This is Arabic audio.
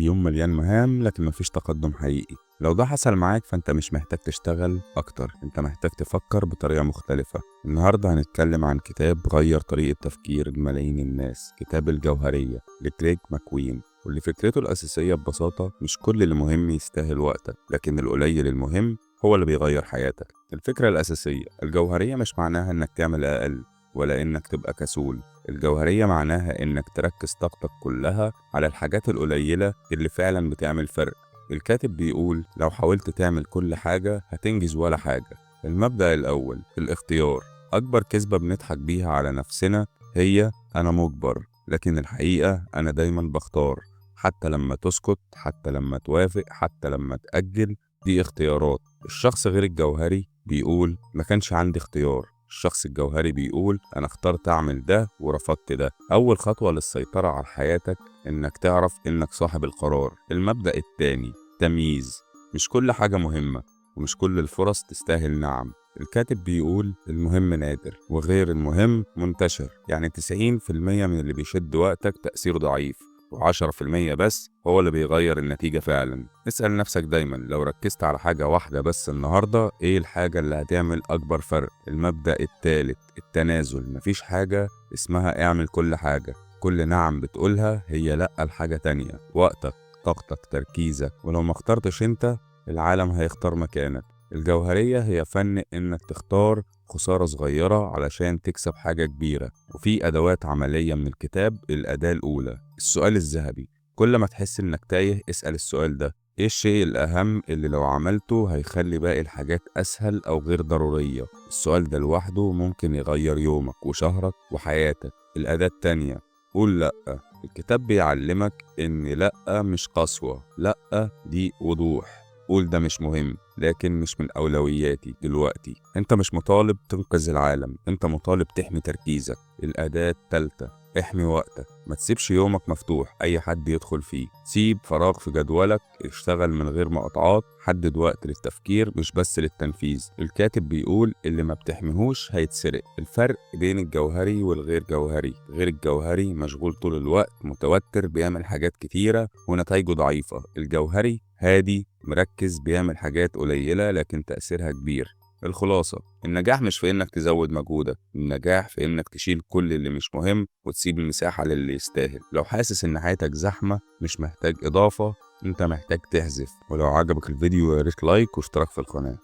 اليوم مليان مهام لكن مفيش تقدم حقيقي. لو ده حصل معاك فانت مش محتاج تشتغل اكتر، انت محتاج تفكر بطريقة مختلفة. النهاردة هنتكلم عن كتاب غير طريقة تفكير ملايين الناس، كتاب الجوهرية لكريج ماكوين، واللي فكرته الأساسية ببساطة مش كل اللي مهم يستاهل وقتك، لكن القليل المهم هو اللي بيغير حياتك. الفكرة الأساسية الجوهرية مش معناها انك تعمل اقل ولا انك تبقى كسول. الجوهرية معناها انك تركز طاقتك كلها على الحاجات القليلة اللي فعلا بتعمل فرق. الكاتب بيقول لو حاولت تعمل كل حاجة هتنجز ولا حاجة. المبدأ الأول الاختيار. أكبر كذبة بنضحك بيها على نفسنا هي أنا مجبر، لكن الحقيقة أنا دايما بختار. حتى لما تسكت، حتى لما توافق، حتى لما تأجل، دي اختيارات. الشخص غير الجوهري بيقول ما كانش عندي اختيار. الشخص الجوهري بيقول أنا اخترت أعمل ده ورفضت ده. أول خطوة للسيطرة على حياتك إنك تعرف إنك صاحب القرار. المبدأ التاني تمييز. مش كل حاجة مهمة ومش كل الفرص تستاهل نعم. الكاتب بيقول المهم نادر وغير المهم منتشر، يعني 90% من اللي بيشد وقتك تأثيره ضعيف، و10% بس هو اللي بيغير النتيجة فعلا. اسأل نفسك دايما لو ركزت على حاجة واحدة بس النهاردة ايه الحاجة اللي هتعمل أكبر فرق. المبدأ الثالث التنازل. مفيش حاجة اسمها اعمل كل حاجة، كل نعم بتقولها هي لأ لحاجة تانية. وقتك، طاقتك، تركيزك، ولو ما اخترتش انت العالم هيختار مكانك. الجوهرية هي فن انك تختار خسارة صغيرة علشان تكسب حاجة كبيرة. وفي أدوات عملية من الكتاب. الأداة الأولى السؤال الذهبي. كل ما تحس انك تايه اسأل السؤال ده: ايه الشيء الأهم اللي لو عملته هيخلي باقي الحاجات أسهل أو غير ضرورية؟ السؤال ده لوحده ممكن يغير يومك وشهرك وحياتك. الأداة التانية قول لأ. الكتاب بيعلمك ان لأ مش قسوة، لأ دي وضوح. قول ده مش مهم لكن مش من أولوياتي دلوقتي. انت مش مطالب تنقذ العالم، انت مطالب تحمي تركيزك. الأداة التالتة احمي وقتك. ما تسيبش يومك مفتوح اي حد يدخل فيه. سيب فراغ في جدولك، اشتغل من غير مقاطعات، حدد وقت للتفكير مش بس للتنفيذ. الكاتب بيقول اللي ما بتحميهوش هيتسرق. الفرق بين الجوهري والغير جوهري: غير الجوهري مشغول طول الوقت، متوتر، بيعمل حاجات كتيرة ونتائجه ضعيفة. الجوهري هادي، مركز، بيعمل حاجات قليلة لكن تأثيرها كبير. الخلاصة النجاح مش في انك تزود مجهودك، النجاح في انك تشيل كل اللي مش مهم وتسيب المساحة للي يستاهل. لو حاسس ان حياتك زحمة مش محتاج اضافة، انت محتاج تحذف. ولو عجبك الفيديو يا ريت لايك واشتراك في القناة.